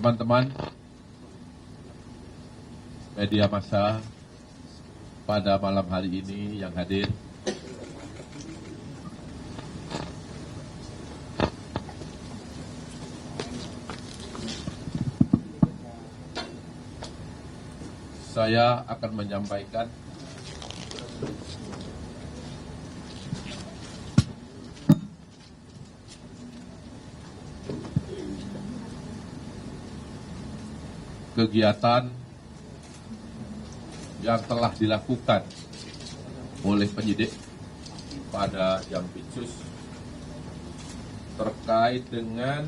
Teman-teman media massa pada malam hari ini yang hadir, saya akan menyampaikan kegiatan yang telah dilakukan oleh penyidik pada Jampitsus terkait dengan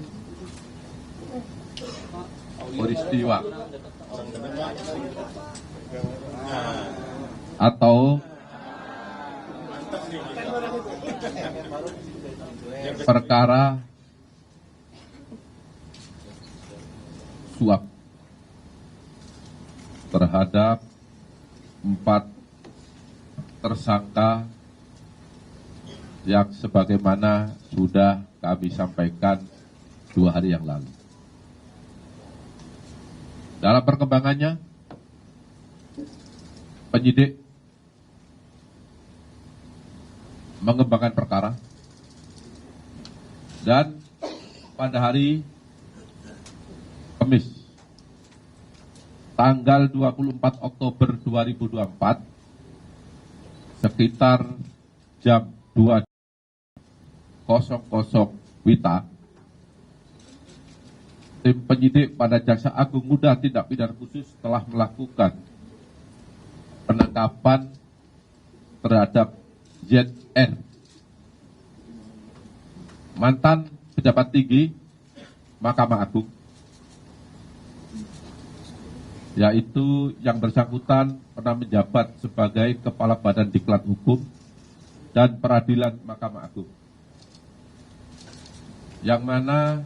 peristiwa atau perkara suap terhadap 4 tersangka yang sebagaimana sudah kami sampaikan 2 hari yang lalu. Dalam perkembangannya, penyidik mengembangkan perkara dan pada hari Kamis tanggal 24 Oktober 2024 sekitar jam 2.00 WITA, tim penyidik pada Jaksa Agung Muda Tindak Pidana Khusus telah melakukan penangkapan terhadap ZR, mantan pejabat tinggi Mahkamah Agung, yaitu yang bersangkutan pernah menjabat sebagai Kepala Badan Diklat Hukum dan Peradilan Mahkamah Agung, yang mana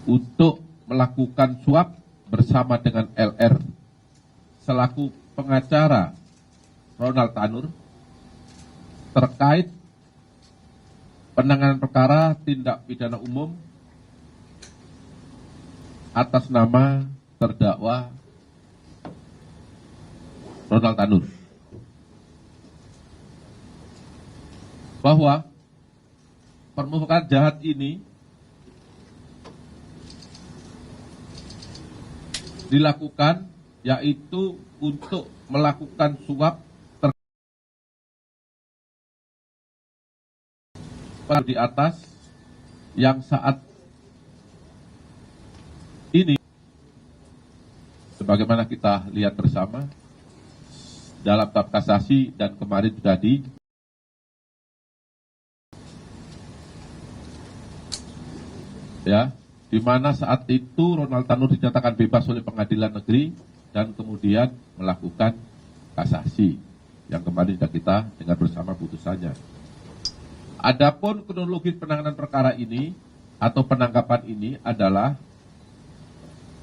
untuk melakukan suap bersama dengan LR selaku pengacara Ronald Tanur terkait penanganan perkara tindak pidana umum atas nama terdakwa Ronald Tanur, bahwa permukaan jahat ini dilakukan yaitu untuk melakukan suap di atas yang saat ini sebagaimana kita lihat bersama dalam tahap kasasi dan kemarin sudah di mana saat itu Ronald Tanur dinyatakan bebas oleh pengadilan negeri dan kemudian melakukan kasasi yang kemarin sudah kita dengar bersama putusannya. Adapun kronologis penanganan perkara ini atau penangkapan ini adalah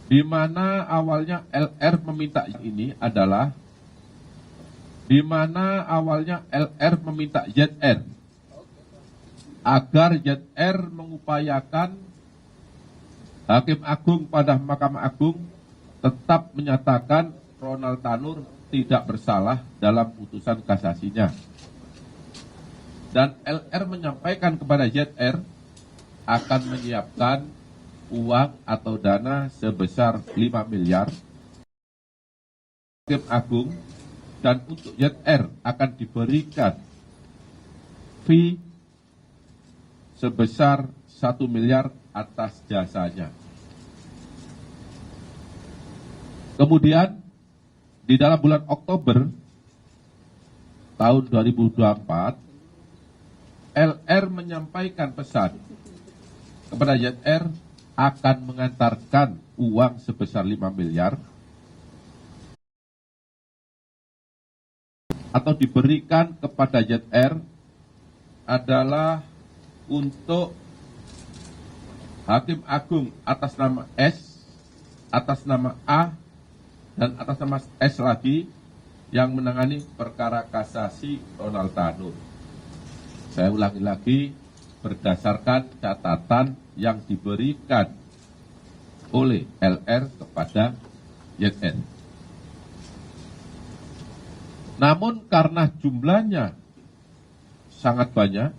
di mana awalnya LR meminta ini adalah di mana awalnya LR meminta ZR agar ZR mengupayakan Hakim Agung pada Mahkamah Agung tetap menyatakan Ronald Tanur tidak bersalah dalam putusan kasasinya. Dan LR menyampaikan kepada ZR akan menyiapkan uang atau dana sebesar 5 miliar Hakim Agung, dan untuk ZR akan diberikan fee sebesar 1 miliar atas jasanya. Kemudian di dalam bulan Oktober tahun 2024 LR menyampaikan pesan kepada ZR akan mengantarkan uang sebesar 5 miliar atau diberikan kepada ZR adalah untuk Hakim Agung atas nama S, atas nama A, dan atas nama S lagi yang menangani perkara kasasi Ronald Tanur. Saya ulangi lagi, berdasarkan catatan yang diberikan oleh LR kepada YR. Namun karena jumlahnya sangat banyak,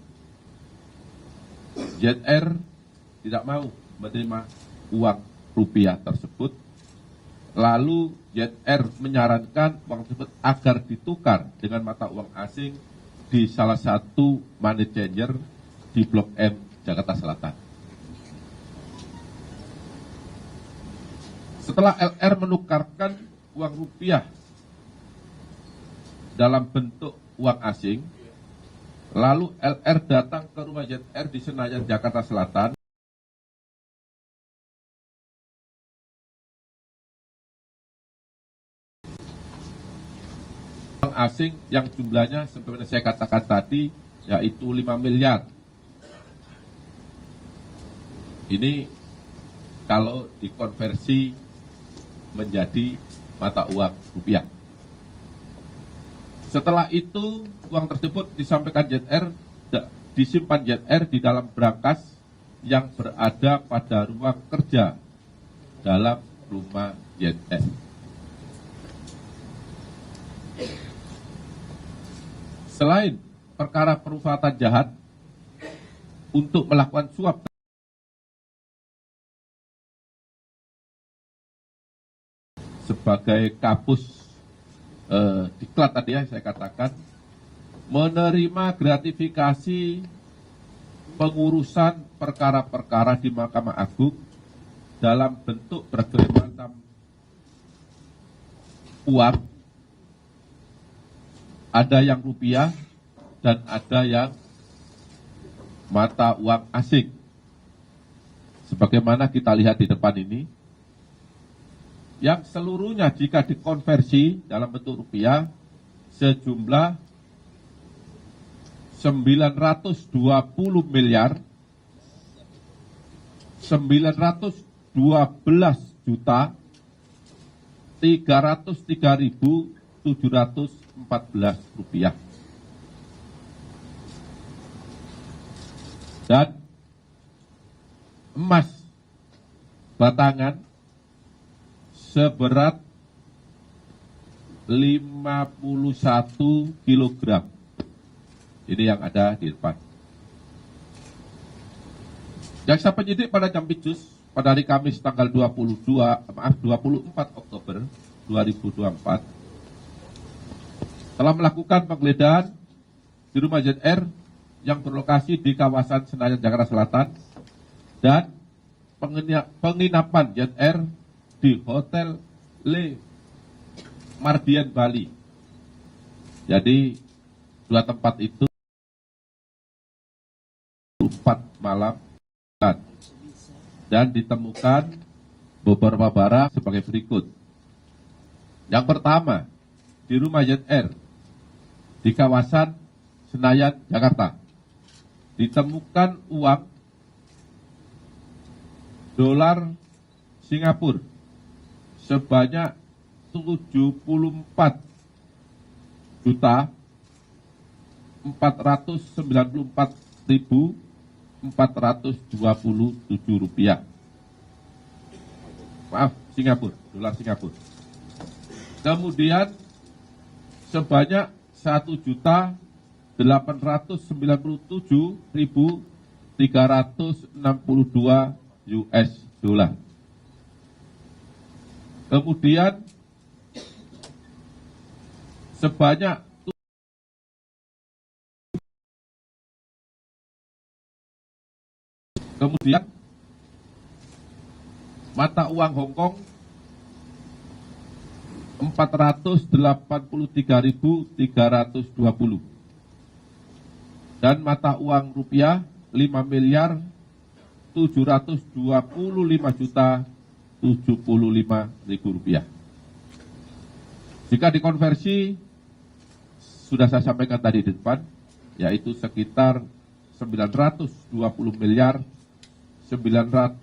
ZR tidak mau menerima uang rupiah tersebut. Lalu ZR menyarankan uang tersebut agar ditukar dengan mata uang asing di salah satu money changer di Blok M, Jakarta Selatan. Setelah LR menukarkan uang rupiah dalam bentuk uang asing, lalu LR datang ke rumah ZR di Senayan, Jakarta Selatan. Uang asing yang jumlahnya seperti saya katakan tadi, yaitu 5 miliar. Ini kalau dikonversi menjadi mata uang rupiah. Setelah itu, uang tersebut disampaikan ZR, disimpan ZR di dalam brankas yang berada pada ruang kerja dalam rumah ZR. Selain perkara perbuatan jahat untuk melakukan suap sebagai kapus diklat tadi ya saya katakan, menerima gratifikasi pengurusan perkara-perkara di Mahkamah Agung dalam bentuk berbagai macam uang, ada yang rupiah dan ada yang mata uang asing. Sebagaimana kita lihat di depan ini, yang seluruhnya jika dikonversi dalam bentuk rupiah sejumlah 920 miliar 912 juta 303.714 rupiah. Dan emas batangan seberat 51 kilogram. Ini yang ada di depan. Jaksa penyidik pada Jampitsus pada hari Kamis tanggal 24 Oktober 2024 telah melakukan penggeledahan di rumah ZR yang berlokasi di kawasan Senayan, Jakarta Selatan, dan penginapan ZR di Hotel Le Mardian, Bali. Jadi dua tempat itu 4 malam dan ditemukan beberapa barang sebagai berikut. Yang pertama, di rumah ZR di kawasan Senayan, Jakarta, ditemukan uang dolar Singapura sebanyak 74 juta 494.427 rupiah. Maaf, Singapura, dolar Singapura. Kemudian sebanyak 1.897.362 US dollar. Kemudian sebanyak mata uang Hongkong 483.320 dan mata uang rupiah 5.725.075.000 rupiah. Jika dikonversi, sudah saya sampaikan tadi di depan, yaitu sekitar 920 miliar 912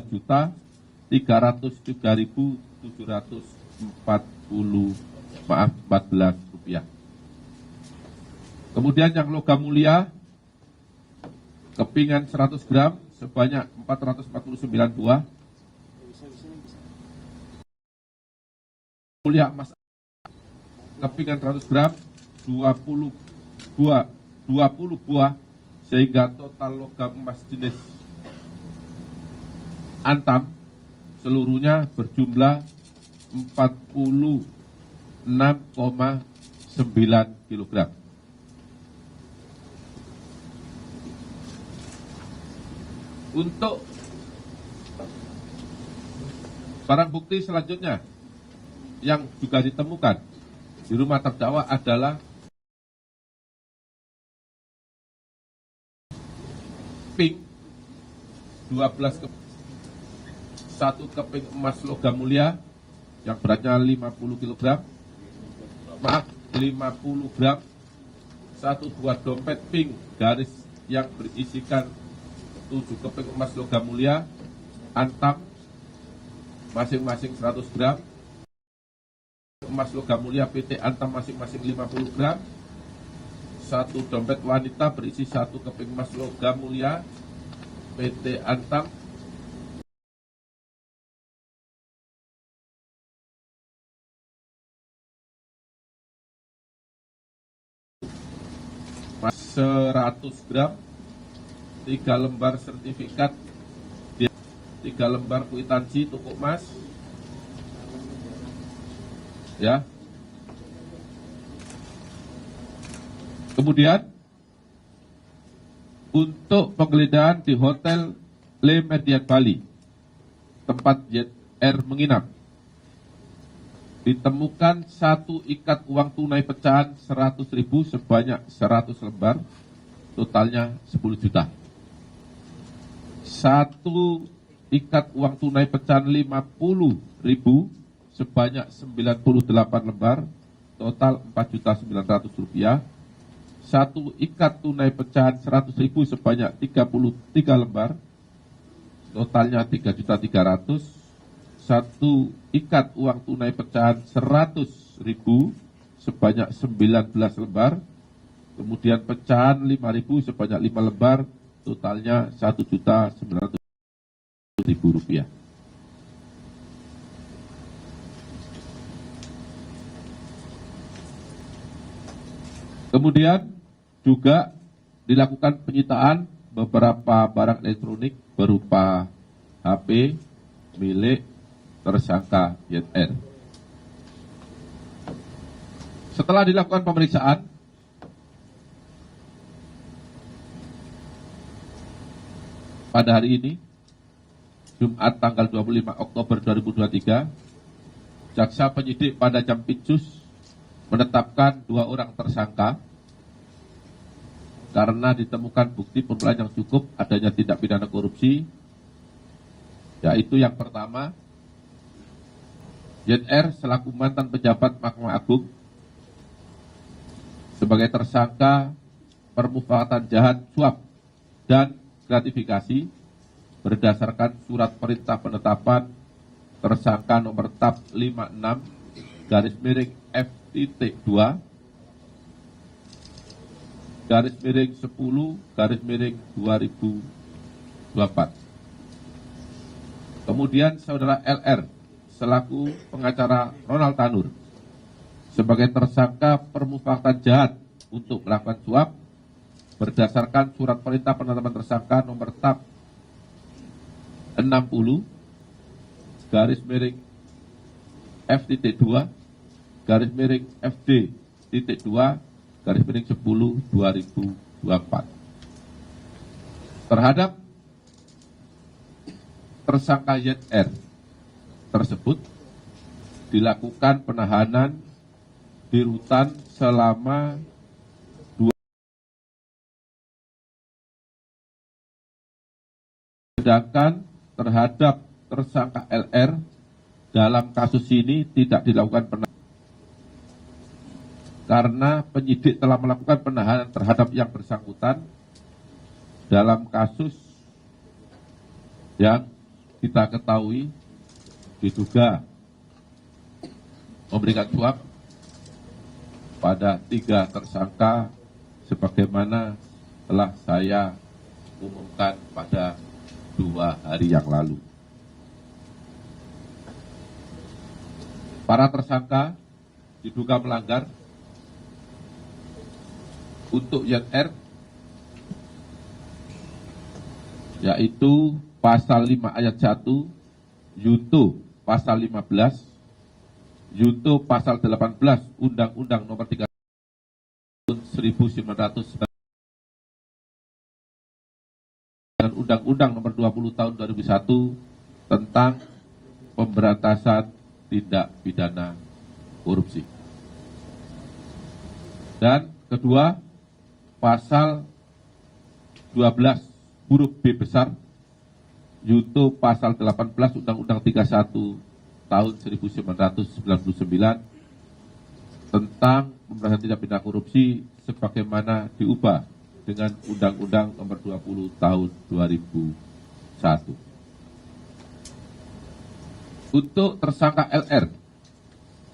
juta 303.714 14 Kemudian yang logam mulia, kepingan 100 gram sebanyak 449 buah. Mulia emas, kepingan 100 gram 20 buah, sehingga total logam emas jenis antam seluruhnya berjumlah 46,9 kg. Untuk barang bukti selanjutnya yang juga ditemukan di rumah terdakwa adalah pink 12 satu keping emas logam mulia yang beratnya 50 kg, 50 gram, satu buah dompet pink garis yang berisikan 7 keping emas logam mulia antam masing-masing 100 gram, emas logam mulia PT antam masing-masing 50 gram, satu dompet wanita berisi 1 keping emas logam mulia PT antam mas 100 gram, 3 lembar sertifikat, 3 lembar kwitansi toko emas, ya. Kemudian untuk penggeledahan di Hotel Le Méridien Bali, tempat JR menginap, ditemukan 1 ikat uang tunai pecahan 100.000 sebanyak 100 lembar, totalnya 10 juta. 1 ikat uang tunai pecahan 50.000 sebanyak 98 lembar, total 4.900.000 rupiah. 1 ikat tunai pecahan 100.000 sebanyak 33 lembar, totalnya 3.300.000. 1 ikat uang tunai pecahan 100.000 sebanyak 19 lembar, kemudian pecahan 5.000 sebanyak 5 lembar, totalnya 1.900.000 rupiah. Kemudian juga dilakukan penyitaan beberapa barang elektronik berupa HP milik tersangka JR. Setelah dilakukan pemeriksaan, pada hari ini, Jumat tanggal 25 Oktober 2023, jaksa penyidik pada Jampitsus menetapkan 2 orang tersangka karena ditemukan bukti permulaan yang cukup adanya tindak pidana korupsi, yaitu yang pertama, JR selaku mantan pejabat Mahkamah Agung sebagai tersangka permufakatan jahat suap dan gratifikasi berdasarkan surat perintah penetapan tersangka nomor TAP 56/F.2 /10/2024. Kemudian saudara LR selaku pengacara Ronald Tanur sebagai tersangka permufakatan jahat untuk melakukan suap berdasarkan surat perintah penetapan tersangka nomor TAP 60/F.2/10/2024 terhadap tersangka YR tersebut dilakukan penahanan di rutan selama 2. Sedangkan terhadap tersangka LR dalam kasus ini tidak dilakukan penahanan karena penyidik telah melakukan penahanan terhadap yang bersangkutan dalam kasus yang kita ketahui diduga memberikan suap pada 3 tersangka sebagaimana telah saya umumkan pada 2 hari yang lalu. Para tersangka diduga melanggar untuk YR yaitu pasal 5 ayat 1, Junto pasal 15, Junto pasal 18 Undang-Undang Nomor 3 tahun 1990 dan Undang-Undang Nomor 20 tahun 2001 tentang pemberantasan tindak pidana korupsi. Dan kedua, pasal 12 huruf B besar Junto pasal 18 Undang-Undang 31 tahun 1999 tentang pemberantasan tindak pidana korupsi sebagaimana diubah dengan Undang-Undang Nomor 20 tahun 2001. Untuk tersangka LR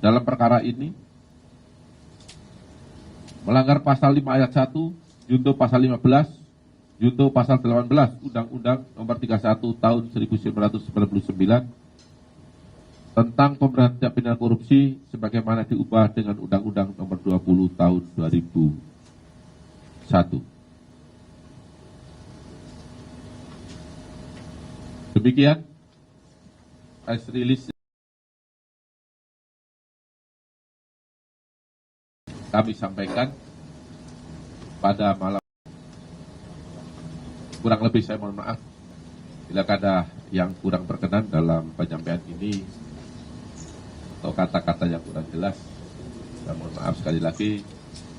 dalam perkara ini melanggar pasal 5 ayat 1, Junto pasal 15, Junto pasal 18 Undang-Undang Nomor 31 tahun 1999 tentang pemberantasan tindak pidana korupsi sebagaimana diubah dengan Undang-Undang Nomor 20 tahun 2001. Demikian press release kami sampaikan pada malam. Kurang lebih saya mohon maaf bila ada yang kurang berkenan dalam penyampaian ini atau kata-kata yang kurang jelas. Saya mohon maaf sekali lagi.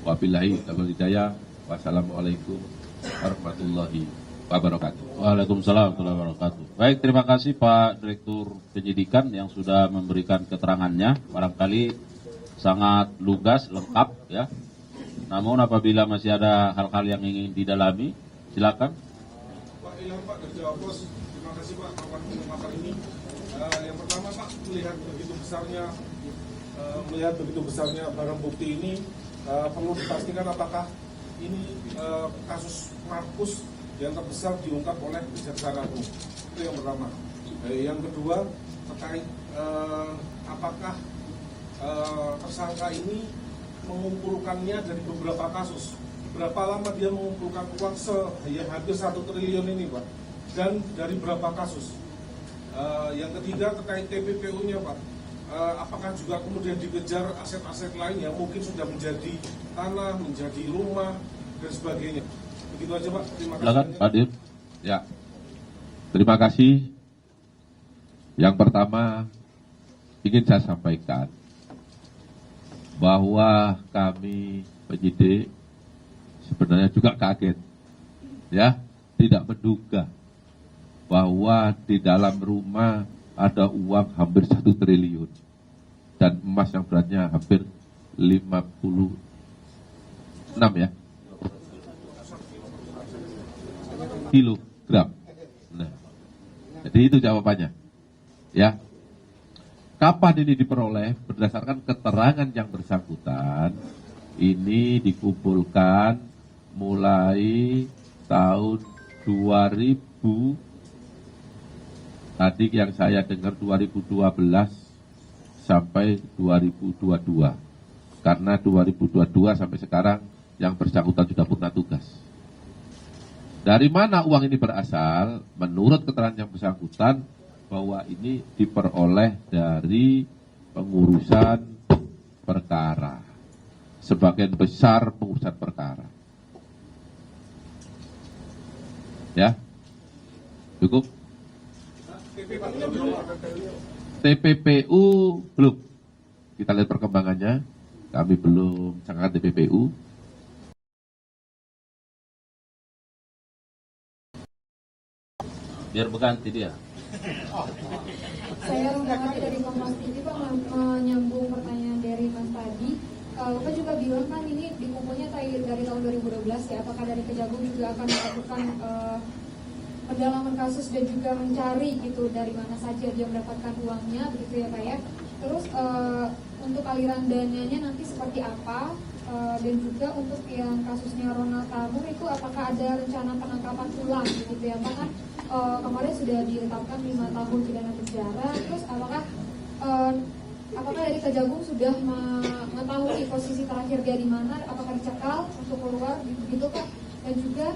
Wabillahi taufiq wal hidayah. Wassalamualaikum warahmatullahi wabarakatuh. Waalaikumsalam warahmatullahi wabarakatuh. Baik, terima kasih Pak Direktur Penyidikan yang sudah memberikan keterangannya. Barangkali sangat lugas, lengkap ya. Namun apabila masih ada hal-hal yang ingin didalami, silakan. Pak Ilham, Pak dari Jawa Pos, terima kasih Pak atas ini. Yang pertama Pak, melihat begitu besarnya barang bukti ini, perlu dipastikan apakah ini kasus Markus yang terbesar diungkap oleh Kejaksaan Agung. Itu yang pertama. Yang kedua terkait apakah tersangka ini mengumpulkannya dari beberapa kasus. Berapa lama dia mengumpulkan uang yang hampir 1 triliun ini Pak, dan dari berapa kasus. Yang ketiga terkait TPPU-nya Pak, apakah juga kemudian dikejar aset-aset lain yang mungkin sudah menjadi tanah, menjadi rumah dan sebagainya. Begitu aja Pak, terima kasih. Silakan Pak Dir. Ya, terima kasih. Yang pertama ingin saya sampaikan bahwa kami penyidik sebenarnya juga kaget, ya, tidak menduga bahwa di dalam rumah ada uang hampir 1 triliun dan emas yang beratnya hampir 56 ya kilogram. Nah, jadi itu jawabannya, ya. Kapan ini diperoleh? Berdasarkan keterangan yang bersangkutan, ini dikumpulkan mulai tahun 2000, tadi yang saya dengar 2012 sampai 2022. Karena 2022 sampai sekarang yang bersangkutan sudah purna tugas. Dari mana uang ini berasal? Menurut keterangan yang bersangkutan, bahwa ini diperoleh dari pengurusan perkara. Sebagian besar pengurusan perkara. Ya, cukup. TPPU belum. Kita lihat perkembangannya. Kami belum sangat TPPU. Biar berganti dia. Saya Rungkawati dari Kompas TV, Pak, menyambung pertanyaan dari Mas tadi. Bapak juga bilang kan ini dikumpulnya dari tahun 2012 ya, apakah dari Kejagung juga akan melakukan pendalaman kasus dan juga mencari gitu dari mana saja dia mendapatkan uangnya, begitu ya Pak ya. Terus untuk aliran dananya nanti seperti apa, dan juga untuk yang kasusnya Ronald Tanur itu apakah ada rencana penangkapan ulang gitu ya Pak? Kan kemarin sudah ditetapkan 5 tahun pidana penjara, terus apakah dari Kejagung sudah mengetahui posisi terakhir dia di mana, apakah dicekal untuk keluar gitu Pak? Dan juga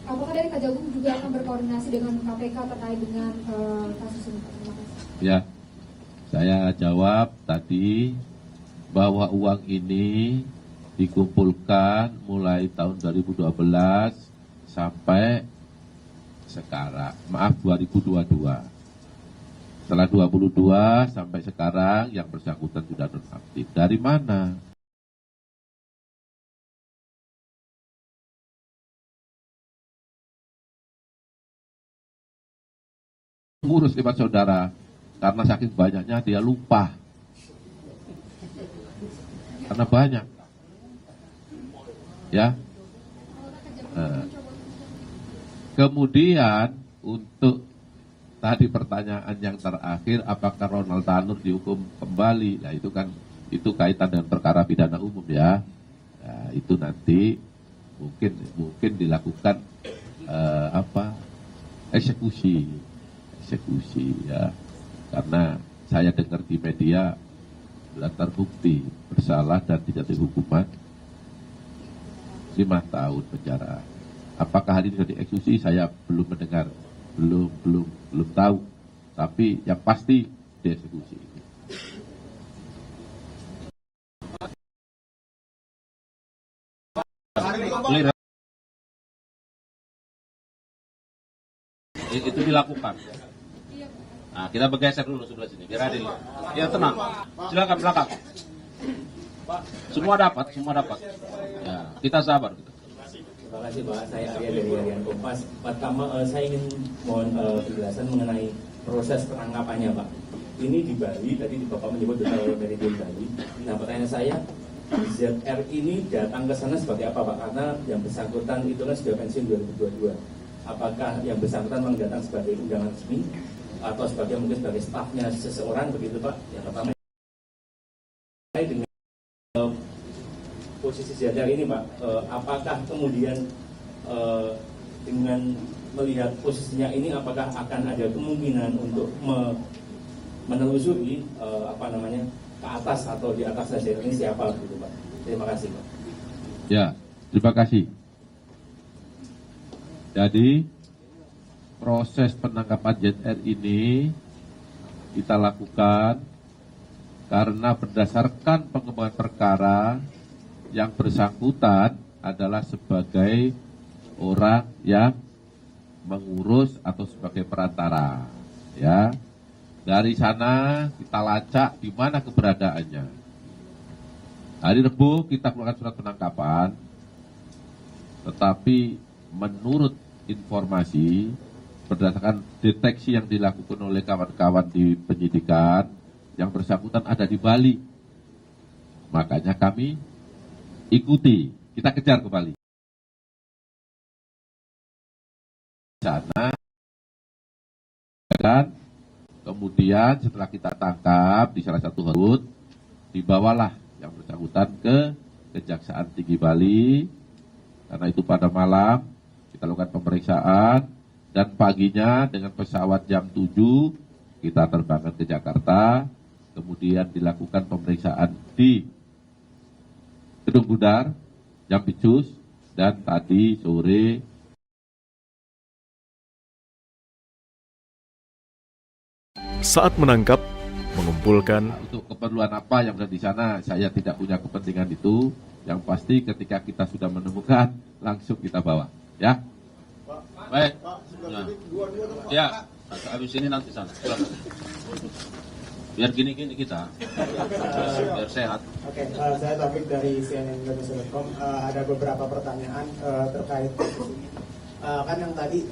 apakah dari Kejagung juga akan berkoordinasi dengan KPK terkait dengan kasus ini? Terima kasih. Ya, saya jawab tadi bahwa uang ini dikumpulkan mulai tahun 2012 sampai sekarang, 2022. Setelah 2022 sampai sekarang yang bersangkutan sudah nonaktif. Dari mana? Ngurus lima saudara, karena saking banyaknya dia lupa. Karena banyak. Ya. Kemudian untuk tadi pertanyaan yang terakhir, apakah Ronald Tanur dihukum kembali? Nah itu kan itu kaitan dengan perkara pidana umum ya. Nah, itu nanti mungkin dilakukan eksekusi ya. Karena saya dengar di media sudah terbukti bersalah dan tidak dihukuman 5 tahun penjara. Apakah hari ini sudah dieksekusi? Saya belum mendengar, belum tahu. Tapi yang pasti dieksekusi. Itu dilakukan. Nah, kita bergeser dulu sebelah sini, biar adil. Ya tenang, silakan belakang. Semua dapat. Ya, kita sabar. Terima kasih Pak, saya Arya dari Harian Kompas. Pertama, saya ingin mohon penjelasan mengenai proses penangkapannya Pak. Ini di Bali, tadi Bapak menyebut dari Bali. Nah pertanyaan saya, ZR ini datang ke sana sebagai apa Pak? Karena yang bersangkutan itu kan sudah pensiun 2022. Apakah yang bersangkutan memang datang sebagai undangan resmi atau mungkin sebagai stafnya seseorang begitu Pak? Yang pertama dengan posisi ZR ini Pak, apakah kemudian dengan melihat posisinya ini apakah akan ada kemungkinan untuk menelusuri ke atas atau di atas ZR ini siapa begitu Pak? Terima kasih Pak. Ya, terima kasih. Jadi proses penangkapan ZR ini kita lakukan karena berdasarkan pengembangan perkara yang bersangkutan adalah sebagai orang yang mengurus atau sebagai perantara. Ya, dari sana kita lacak di mana keberadaannya. Hari Rabu kita keluarkan surat penangkapan, tetapi menurut informasi berdasarkan deteksi yang dilakukan oleh kawan-kawan di penyidikan, yang bersangkutan ada di Bali. Makanya kami ikuti, kita kejar ke Bali. Sana, dan kemudian setelah kita tangkap di salah satu hotel, dibawalah yang bersangkutan ke Kejaksaan Tinggi Bali. Karena itu pada malam kita lakukan pemeriksaan dan paginya dengan pesawat jam 7 kita terbangkan ke Jakarta, kemudian dilakukan pemeriksaan di Gedung Budar, Jampicus, dan tadi sore saat menangkap, mengumpulkan. Untuk keperluan apa yang ada di sana, saya tidak punya kepentingan itu. Yang pasti ketika kita sudah menemukan, langsung kita bawa. Ya. Baik. Nah. Ya, habis ini nanti sana. Silakan. Biar gini-gini kita, biar sehat. Oke, saya Taufik dari CNN.com. Ada beberapa pertanyaan terkait kan yang tadi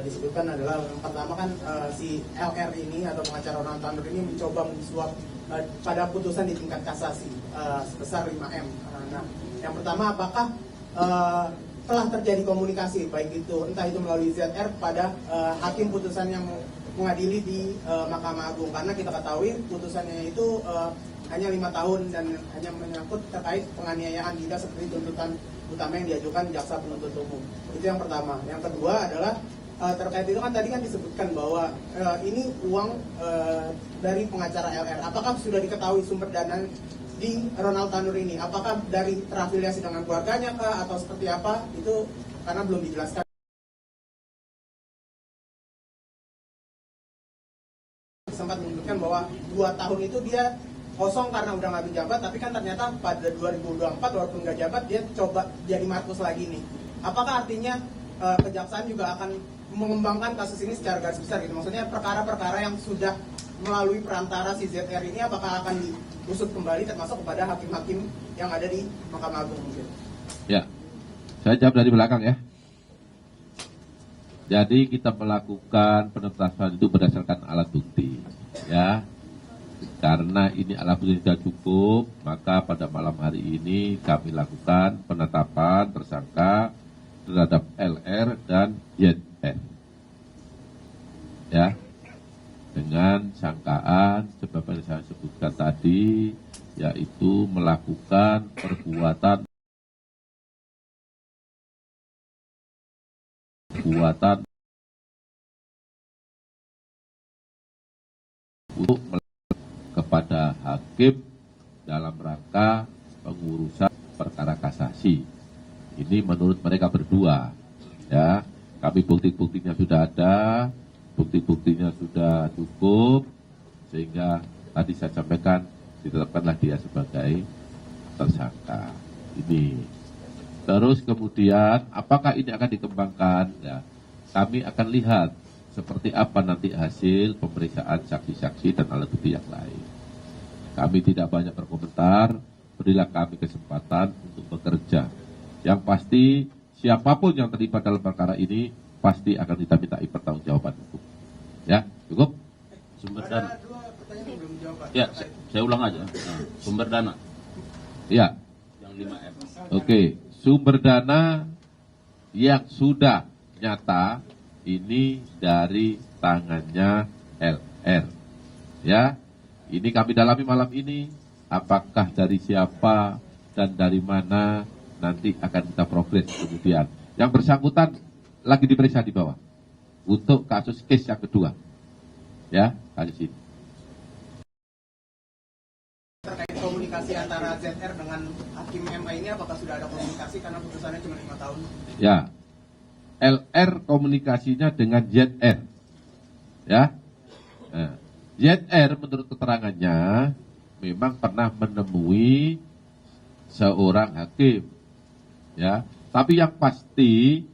disebutkan adalah yang pertama kan si LR ini atau pengacara Ronald Tanur ini mencoba mensuap pada putusan di tingkat kasasi sebesar 5M. Nah, yang pertama apakah telah terjadi komunikasi baik itu entah itu melalui ZR pada hakim putusan yang mengadili di Mahkamah Agung, karena kita ketahui putusannya itu hanya 5 tahun dan hanya menyangkut terkait penganiayaan, tidak seperti tuntutan utama yang diajukan jaksa penuntut umum. Itu yang pertama. Yang kedua adalah terkait itu kan tadi kan disebutkan bahwa ini uang dari pengacara LR. Apakah sudah diketahui sumber dana di Ronald Tanur ini? Apakah dari terafiliasi dengan keluarganya kah atau seperti apa? Itu karena belum dijelaskan. Sempat menyebutkan bahwa 2 tahun itu dia kosong karena udah nggak menjabat, tapi kan ternyata pada 2024 walaupun nggak jabat dia coba jadi Markus lagi nih. Apakah artinya kejaksaan juga akan mengembangkan kasus ini secara garis besar gitu? Maksudnya perkara-perkara yang sudah melalui perantara si ZR ini apakah akan diusut kembali termasuk kepada hakim-hakim yang ada di Mahkamah Agung mungkin? Ya, saya jawab dari belakang ya. Jadi kita melakukan penetapan itu berdasarkan alat bukti, ya. Karena ini alat bukti sudah cukup, maka pada malam hari ini kami lakukan penetapan tersangka terhadap LR dan ZR. Ya, dengan sangkaan seperti yang saya sebutkan tadi, yaitu melakukan perbuatan untuk kepada hakim dalam rangka pengurusan perkara kasasi. Ini menurut mereka berdua, ya. Kami bukti-buktinya sudah ada, bukti-buktinya sudah cukup, sehingga tadi saya sampaikan ditetapkanlah dia sebagai tersangka. Ini. Terus kemudian apakah ini akan dikembangkan? Ya, kami akan lihat seperti apa nanti hasil pemeriksaan saksi-saksi dan alat bukti yang lain. Kami tidak banyak berkomentar, berilah kami kesempatan untuk bekerja. Yang pasti siapapun yang terlibat dalam perkara ini pasti akan kita mintai pertanggungjawaban hukum. Ya, cukup? Sumber dana. Ada 2 pertanyaan yang belum dijawab, Pak. Ya, saya ulang aja. Nah, sumber dana Ya, yang 5M. oke. Sumber dana yang sudah nyata ini dari tangannya LR. Ya, ini kami dalami malam ini. Apakah dari siapa dan dari mana nanti akan kita progres kemudian. Yang bersangkutan lagi diperiksa di bawah untuk kasus case yang kedua. Ya, kali sini. Terkait komunikasi antara ZR dengan Hakim MA ini apakah sudah ada komunikasi karena putusannya cuma 5 tahun? Ya, LR komunikasinya dengan ZR. Ya, nah, ZR menurut keterangannya memang pernah menemui seorang hakim. Ya, tapi yang pasti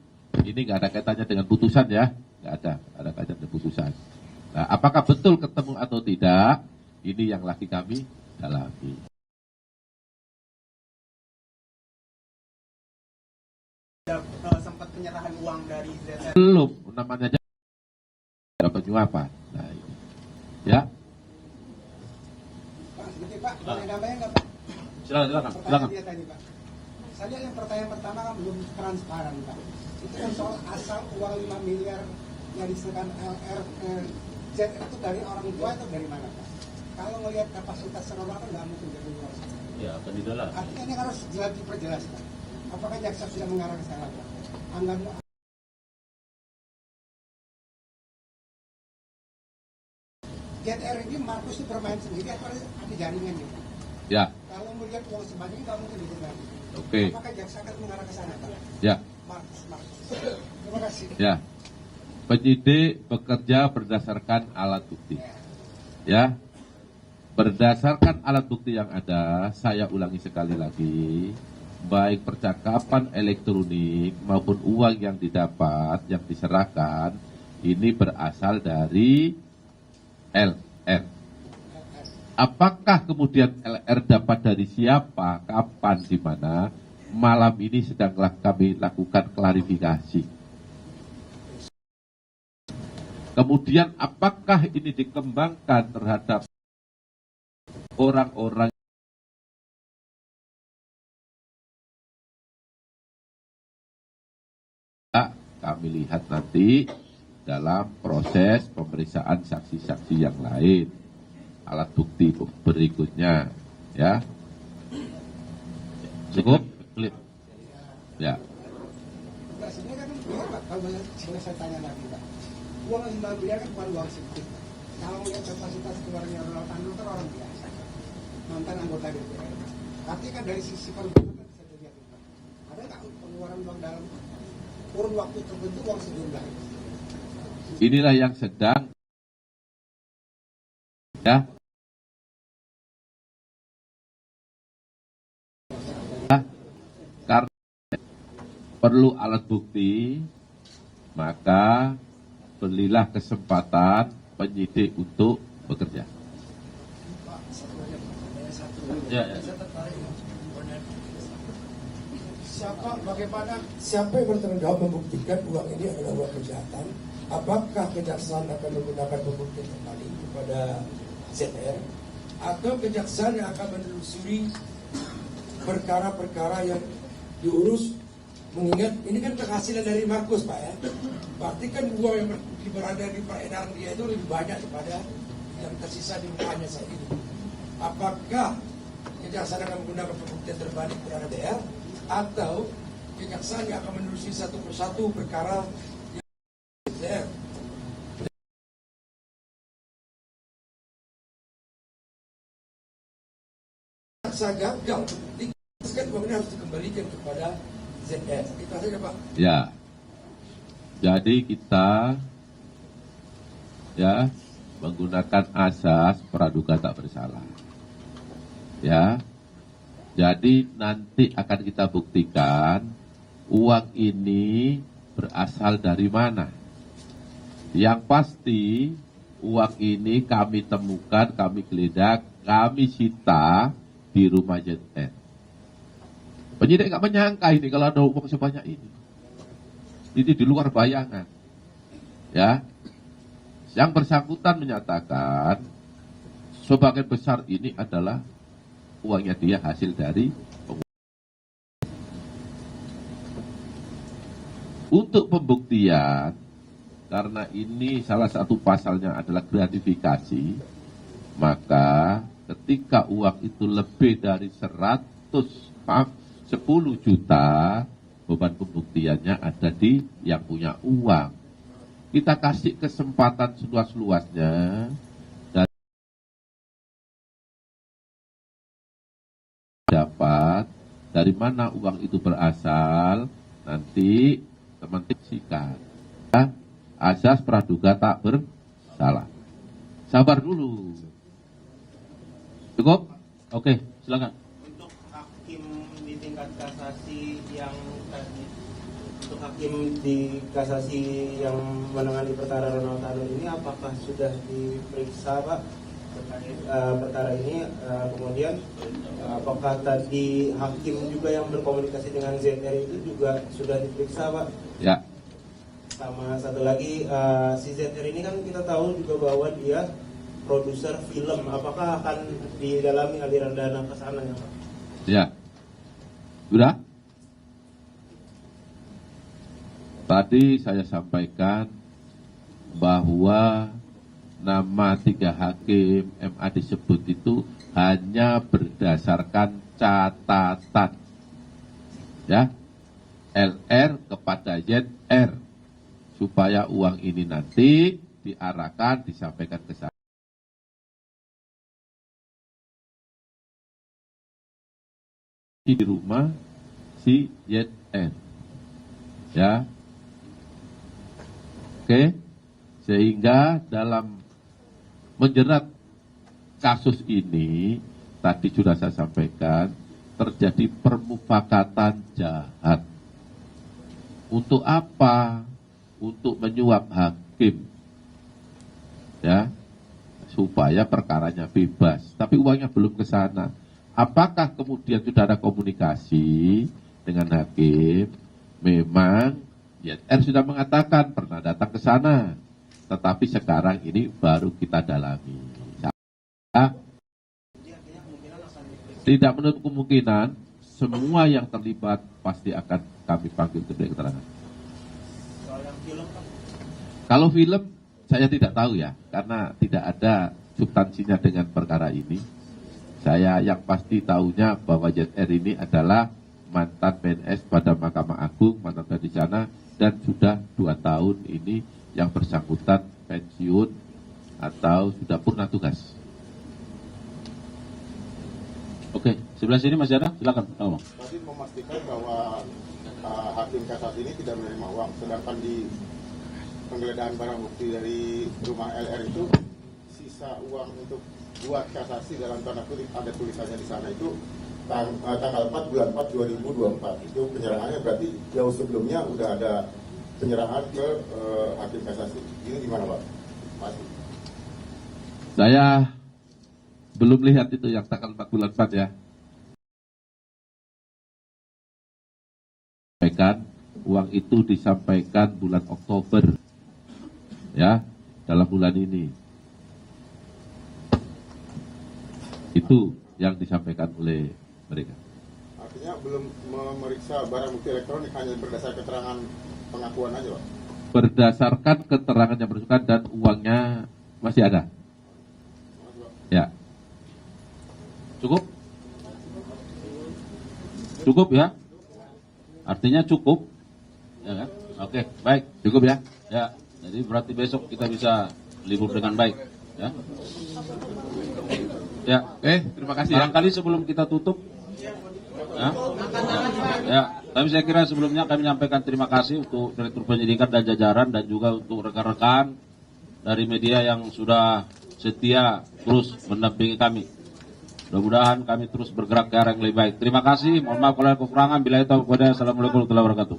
ini nggak ada kaitannya dengan putusan ya, nggak ada kaitannya dengan putusan. Nah, apakah betul ketemu atau tidak? Ini yang lagi kami dalami. Sempat penyerahan uang dari ZR. Belum, namanya aja ada penyuapan. Nah, ini. Ya, Pak, sebentar Pak, boleh nambahin nggak Pak? Silakan. Pertanyaan dia tadi Pak. Saya lihat yang pertanyaan pertama kan belum transparan Pak. Itu kan soal asal uang 5 miliar yang diserahkan LR ZR itu dari orang tua atau dari mana Pak? Kalau melihat kapasitas sekolah kan nggak mungkin dari luar. Ya, akan didalam. Artinya ini harus jelas diperjelaskan. Apakah jaksa sudah mengarah ke sana Pak? Anggaran ZR ini Markus itu bermain sendiri atau ada jaringannya? ya, Kalau melihat uang sebanyak ini nggak mungkin didengar. oke. Apakah jaksa akan mengarah ke sana Pak? Ya, Markus. Terima kasih. ya. Penyidik bekerja berdasarkan alat bukti. Ya, berdasarkan alat bukti yang ada, saya ulangi sekali lagi, baik percakapan elektronik maupun uang yang didapat, yang diserahkan, ini berasal dari LR. Apakah kemudian LR dapat dari siapa, kapan, di mana? Malam ini sedang kami lakukan klarifikasi. Kemudian apakah ini dikembangkan terhadap orang-orang kami lihat nanti dalam proses pemeriksaan saksi-saksi yang lain. Alat bukti berikutnya, ya. Cukup? Klip. Ya. Enggak, sebenarnya kan Pak, kalau boleh saya tanya lagi Pak. Uang 5 miliar kan bukan uang sedikit. Kalau melihat kapasitas keluarnya Ronald Tanur itu orang biasa. Mantan anggota DPR. Artinya kan dari sisi perbuatan bisa dilihat Pak. Ada nggak pengeluaran uang dalam kurun waktu tertentu uang sejumlah itu? Inilah yang sedang, ya. Karena perlu alat bukti, maka berilah kesempatan penyidik untuk bekerja. Siapa yang bertanggung jawab membuktikan uang ini adalah uang kejahatan? Apakah kejaksaan akan menggunakan pembuktian kembali kepada ZR, atau kejaksaan yang akan menelusuri perkara-perkara yang diurus? Mengingat ini kan penghasilan dari Markus Pak ya, berarti kan uang yang berada di peredaran dia itu lebih banyak daripada yang tersisa di mukanya saat ini. Apakah kejaksaan akan menggunakan pembuktian terbalik terhadap DR, atau kejaksaan yang akan menelusuri satu persatu perkara yang DR? Jaksa gagal, kan uang ini harus dikembalikan kepada ZR. Itu saja Pak. Ya. Jadi kita, ya, menggunakan asas praduga tak bersalah. Ya. Jadi nanti akan kita buktikan uang ini berasal dari mana. Yang pasti uang ini kami temukan, kami geledah, kami sita di rumah ZR. Penyidik nggak menyangka ini kalau ada uang sebanyak ini. Ini di luar bayangan. Ya. Yang bersangkutan menyatakan sebagian besar ini adalah uangnya dia hasil dari untuk pembuktian, karena ini salah satu pasalnya adalah gratifikasi, maka ketika uang itu lebih dari 10 juta, beban pembuktiannya ada di yang punya uang. Kita kasih kesempatan seluas-luasnya dan dapat dari mana uang itu berasal, nanti teman-teman sikat. Ya, asas praduga tak bersalah. Sabar dulu. Cukup? Oke, silakan. Untuk hakim di tingkat kasasi yang tadi, untuk hakim di kasasi yang menangani perkara Ronald Tanur ini, apakah sudah diperiksa Pak terkait perkara ini? Kemudian apakah tadi hakim juga yang berkomunikasi dengan ZR itu juga sudah diperiksa Pak? Ya. Sama satu lagi, si ZR ini kan kita tahu juga bahwa dia produser film, apakah akan didalami aliran dana ke sana ya Pak? Ya. Sudah? Tadi saya sampaikan bahwa nama 3 hakim MA disebut itu hanya berdasarkan catatan. Ya. LR kepada ZR. Supaya uang ini nanti diarahkan, disampaikan ke saya. Di rumah si ZN, ya, oke, sehingga dalam menjerat kasus ini tadi sudah saya sampaikan terjadi permufakatan jahat. Untuk apa? Untuk menyuap hakim, ya, supaya perkaranya bebas. Tapi uangnya belum ke sana. Apakah kemudian sudah ada komunikasi dengan hakim? Memang ZR sudah mengatakan pernah datang ke sana, tetapi sekarang ini baru kita dalami. Tidak menutup kemungkinan semua yang terlibat pasti akan kami panggil ke keterangan. Soal yang film Pak? Kalau film saya tidak tahu ya, karena tidak ada substansinya dengan perkara ini. Saya yang pasti tahunya bahwa ZR ini adalah mantan PNS pada Mahkamah Agung, mantan di sana, dan sudah 2 tahun ini yang bersangkutan pensiun atau sudah purna tugas. Oke, sebelah sini masih ada, silakan. Ngomong. Tadi memastikan bahwa hakim kasasi ini tidak menerima uang, sedangkan di penggeledahan barang bukti dari rumah LR itu sisa uang untuk buat kasasi dalam tanda kutip, ada tulisannya di sana itu tanggal 4 bulan 4 2024. Itu penyerangannya berarti jauh sebelumnya udah ada penyerahan ke hakim kasasi. Ini gimana Pak? Masih. Saya belum lihat itu yang tanggal 4 bulan 4 ya. Uang itu disampaikan bulan Oktober ya, dalam bulan ini. Itu yang disampaikan oleh mereka. Artinya belum memeriksa barang bukti elektronik, hanya berdasarkan keterangan pengakuan aja Pak? Berdasarkan keterangan yang bersangkutan dan uangnya masih ada. Ya. Cukup? Cukup ya? Artinya cukup, ya kan? Oke, baik, cukup ya? Ya, jadi berarti besok kita bisa libur dengan baik, ya. Ya, terima kasih. Barangkali sebelum kita tutup, ya, tapi saya kira sebelumnya kami menyampaikan terima kasih untuk Direktur Penyidikan dan jajaran dan juga untuk rekan-rekan dari media yang sudah setia terus mendampingi kami. Mudah-mudahan kami terus bergerak ke arah yang lebih baik. Terima kasih. Mohon maaf kalau ada kekurangan. Bila itu, Assalamualaikum warahmatullahi wabarakatuh.